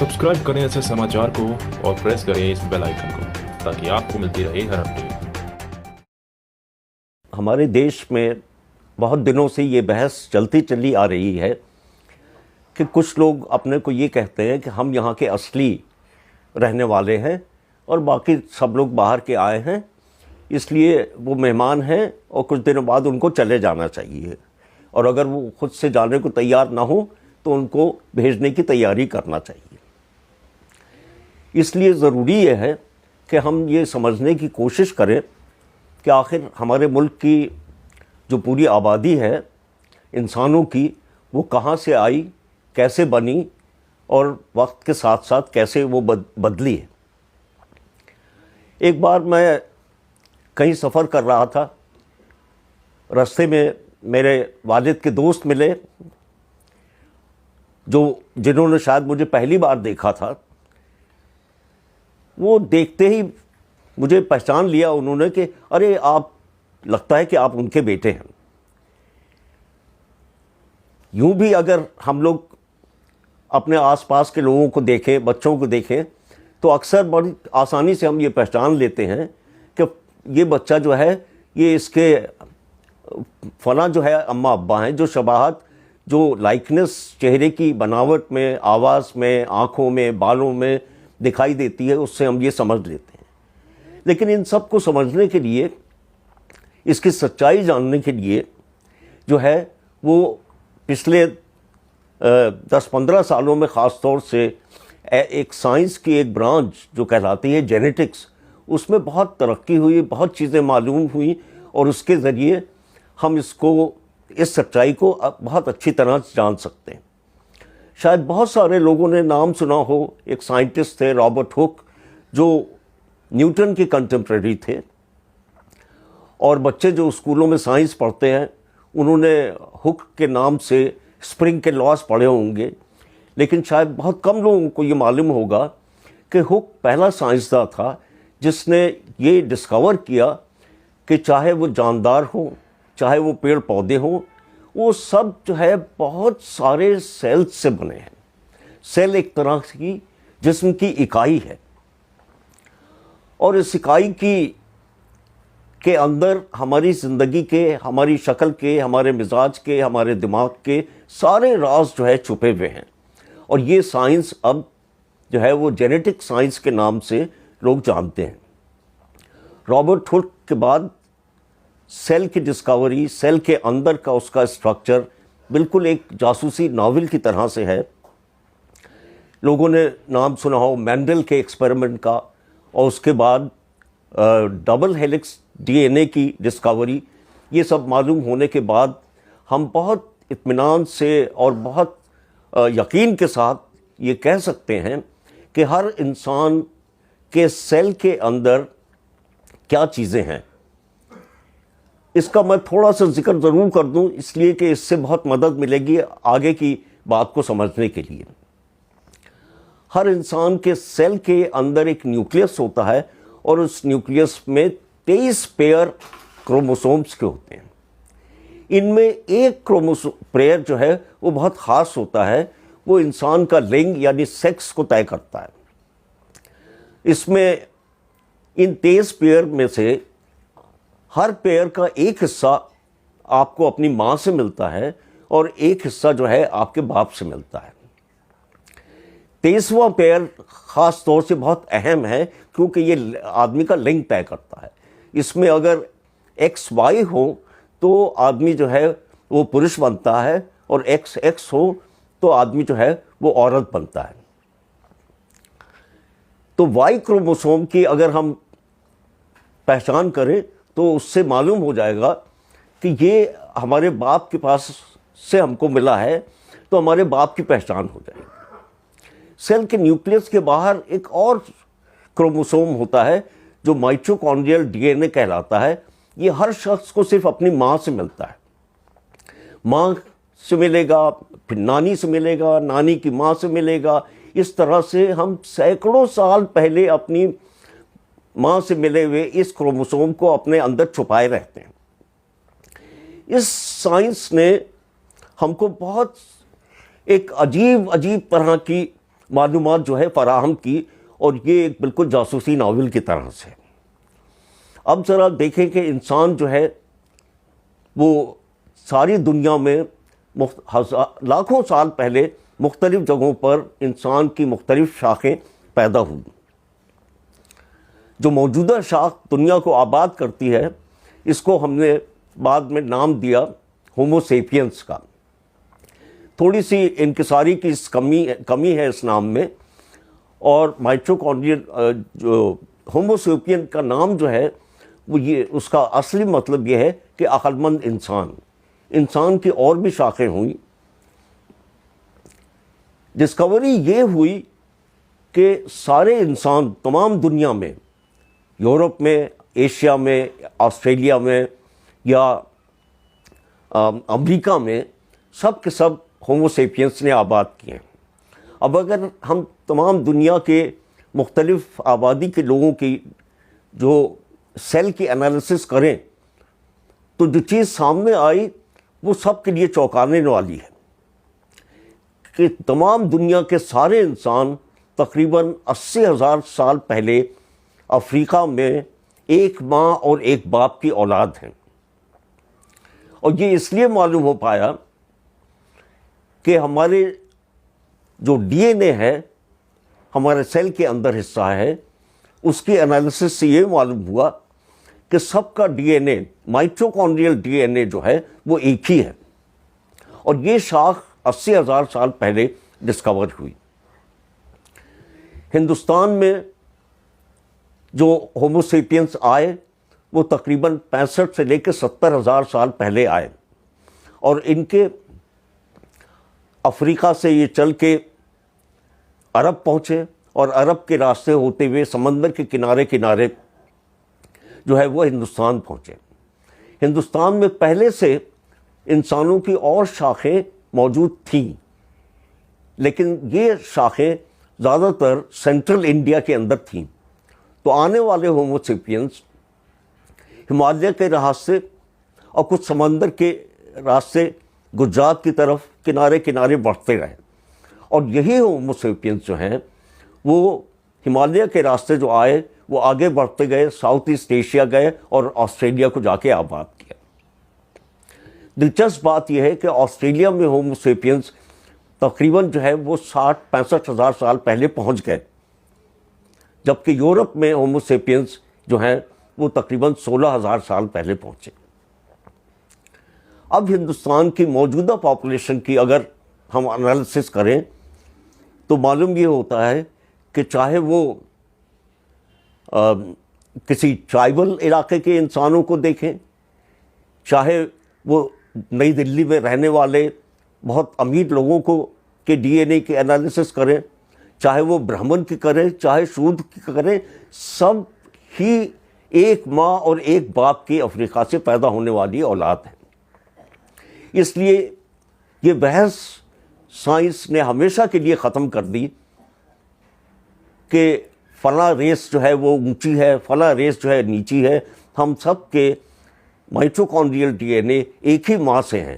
Subscribe करें ऐसे समाचार को और प्रेस करें इस बेल आइकन को ताकि आपको मिलती रहे हर अपडेट। हमारे देश में बहुत दिनों से ये बहस चलती चली आ रही है कि कुछ लोग अपने को ये कहते हैं कि हम यहाँ के असली रहने वाले हैं और बाकी सब लोग बाहर के आए हैं, इसलिए वो मेहमान हैं और कुछ दिनों बाद उनको चले जाना चाहिए, और अगर वो खुद से जाने को तैयार ना हो तो उनको भेजने की तैयारी करना चाहिए। इसलिए ज़रूरी ये है कि हम ये समझने की कोशिश करें कि आखिर हमारे मुल्क की जो पूरी आबादी है इंसानों की, वो कहाँ से आई, कैसे बनी और वक्त के साथ साथ कैसे वो बदली है। एक बार मैं कहीं सफ़र कर रहा था, रास्ते में मेरे वालिद के दोस्त मिले जिन्होंने शायद मुझे पहली बार देखा था। वो देखते ही मुझे पहचान लिया उन्होंने कि अरे आप, लगता है कि आप उनके बेटे हैं। यूं भी अगर हम लोग अपने आसपास के लोगों को देखें, बच्चों को देखें, तो अक्सर बड़ी आसानी से हम ये पहचान लेते हैं कि ये बच्चा जो है, ये इसके फलां जो है अम्मा अब्बा हैं। जो शबाहत, जो लाइकनेस चेहरे की बनावट में, आवाज़ में, आँखों में, बालों में दिखाई देती है, उससे हम ये समझ लेते हैं। लेकिन इन सब को समझने के लिए, इसकी सच्चाई जानने के लिए जो है, वो पिछले 10-15 सालों में ख़ास तौर से एक साइंस की एक ब्रांच जो कहलाती है जेनेटिक्स, उसमें बहुत तरक्की हुई, बहुत चीज़ें मालूम हुई, और उसके ज़रिए हम इस सच्चाई को अब बहुत अच्छी तरह से जान सकते हैं। शायद बहुत सारे लोगों ने नाम सुना हो, एक साइंटिस्ट थे रॉबर्ट हुक, जो न्यूटन के कंटेम्प्रेरी थे, और बच्चे जो स्कूलों में साइंस पढ़ते हैं उन्होंने हुक के नाम से स्प्रिंग के लॉज पढ़े होंगे। लेकिन शायद बहुत कम लोगों को ये मालूम होगा कि हुक पहला साइंसदान था जिसने ये डिस्कवर किया कि चाहे वो जानदार हो, चाहे वो पेड़ पौधे हों, वो सब जो है बहुत सारे सेल्स से बने हैं। सेल एक तरह की जिस्म की इकाई है, और इस इकाई के अंदर हमारी ज़िंदगी के, हमारी शक्ल के, हमारे मिजाज के, हमारे दिमाग के सारे राज जो है छुपे हुए हैं। और ये साइंस अब जो है वो जेनेटिक साइंस के नाम से लोग जानते हैं। रॉबर्ट हुक के बाद सेल की डिस्कवरी, सेल के अंदर का उसका स्ट्रक्चर बिल्कुल एक जासूसी नावल की तरह से है। लोगों ने नाम सुना हो मेंडल के एक्सपेरिमेंट का, और उसके बाद डबल हेलिक्स डीएनए की डिस्कवरी। ये सब मालूम होने के बाद हम बहुत इत्मीनान से और बहुत यकीन के साथ ये कह सकते हैं कि हर इंसान के सेल के अंदर क्या चीज़ें हैं। इसका मैं थोड़ा सा जिक्र ज़रूर कर दूं, इसलिए कि इससे बहुत मदद मिलेगी आगे की बात को समझने के लिए। हर इंसान के सेल के अंदर एक न्यूक्लियस होता है, और उस न्यूक्लियस में 23 पेयर क्रोमोसोम्स के होते हैं। इनमें एक पेयर जो है वो बहुत ख़ास होता है, वो इंसान का लिंग यानी सेक्स को तय करता है। इसमें इन 23 पेयर में से हर पेयर का एक हिस्सा आपको अपनी माँ से मिलता है, और एक हिस्सा जो है आपके बाप से मिलता है। 23वां पेयर ख़ास तौर से बहुत अहम है, क्योंकि ये आदमी का लिंग तय करता है। इसमें अगर XY हो तो आदमी जो है वो पुरुष बनता है, और XX हो तो आदमी जो है वो औरत बनता है। तो Y क्रोमोसोम की अगर हम पहचान करें तो उससे मालूम हो जाएगा कि ये हमारे बाप के पास से हमको मिला है, तो हमारे बाप की पहचान हो जाएगी। सेल के न्यूक्लियस के बाहर एक और क्रोमोसोम होता है जो माइटोकॉन्ड्रियल डीएनए कहलाता है। ये हर शख्स को सिर्फ अपनी माँ से मिलता है। माँ से मिलेगा, फिर नानी से मिलेगा, नानी की माँ से मिलेगा। इस तरह से हम सैकड़ों साल पहले अपनी माँ से मिले हुए इस क्रोमोसोम को अपने अंदर छुपाए रहते हैं। इस साइंस ने हमको बहुत एक अजीब तरह की معلومات جو ہے فراہم کی، اور یہ ایک بالکل جاسوسی ناول کی طرح سے۔ اب ذرا دیکھیں کہ انسان جو ہے وہ ساری دنیا میں لاکھوں سال پہلے مختلف جگہوں پر انسان کی مختلف شاخیں پیدا ہوئی۔ جو موجودہ شاخ دنیا کو آباد کرتی ہے، اس کو ہم نے بعد میں نام دیا ہومو سیپینس کا۔ تھوڑی سی انکساری کی کمی ہے اس نام میں، اور مائٹوکونڈریل جو ہومو سیپین کا نام جو ہے وہ یہ اس کا اصلی مطلب یہ ہے کہ عقل مند انسان کی اور بھی شاخیں ہوئیں۔ ڈسکوری یہ ہوئی کہ سارے انسان تمام دنیا میں، یورپ میں، ایشیا میں، آسٹریلیا میں یا امریکہ میں، سب کے سب ہومو سیپینس نے آباد کیے ہیں۔ اب اگر ہم تمام دنیا کے مختلف آبادی کے لوگوں کی جو سیل کی انالیسس کریں تو جو چیز سامنے آئی وہ سب کے لیے چونکانے والی ہے کہ تمام دنیا کے سارے انسان تقریباً 80,000 سال پہلے افریقہ میں ایک ماں اور ایک باپ کی اولاد ہیں۔ اور یہ اس لیے معلوم ہو پایا کہ ہمارے جو ڈی این اے ہے، ہمارے سیل کے اندر حصہ ہے، اس کی انالیسس سے یہ معلوم ہوا کہ سب کا ڈی این اے، مائٹوکونڈریل ڈی این اے جو ہے وہ ایک ہی ہے، اور یہ شاخ 80,000 سال پہلے ڈسکور ہوئی۔ ہندوستان میں جو ہومو سیپینس آئے وہ تقریباً 65 سے لے کے 70,000 سال پہلے آئے، اور ان کے افریقہ سے یہ چل کے عرب پہنچے، اور عرب کے راستے ہوتے ہوئے سمندر کے کنارے کنارے جو ہے وہ ہندوستان پہنچے۔ ہندوستان میں پہلے سے انسانوں کی اور شاخیں موجود تھیں، لیکن یہ شاخیں زیادہ تر سینٹرل انڈیا کے اندر تھیں۔ تو آنے والے ہومو سیپینس ہمالیہ کے راستے اور کچھ سمندر کے راستے گجرات کی طرف کنارے کنارے بڑھتے رہے، اور یہی ہومو سیپینس جو ہیں وہ ہمالیہ کے راستے جو آئے وہ آگے بڑھتے گئے، ساؤتھ ایسٹ ایشیا گئے اور آسٹریلیا کو جا کے آباد کیا۔ دلچسپ بات یہ ہے کہ آسٹریلیا میں ہومو سیپینس تقریباً جو ہے وہ 65 ہزار سال پہلے پہنچ گئے، جبکہ یورپ میں ہومو سیپینس جو ہیں وہ تقریباً 16,000 سال پہلے پہنچے۔ اب ہندوستان کی موجودہ پاپولیشن کی اگر ہم انالیسس کریں تو معلوم یہ ہوتا ہے کہ چاہے وہ کسی ٹرائبل علاقے کے انسانوں کو دیکھیں، چاہے وہ نئی دلی میں رہنے والے بہت امیر لوگوں کو کے ڈی این اے کی انالیسس کریں، چاہے وہ برہمن کی کریں، چاہے شودر کی کریں، سب ہی ایک ماں اور ایک باپ کی افریقہ سے پیدا ہونے والی اولاد ہے۔ اس لیے یہ بحث سائنس نے ہمیشہ کے لیے ختم کر دی کہ فلاں ریس جو ہے وہ اونچی ہے، فلاں ریس جو ہے نیچی ہے۔ ہم سب کے مائٹوکونڈریل ڈی این اے ایک ہی ماں سے ہیں۔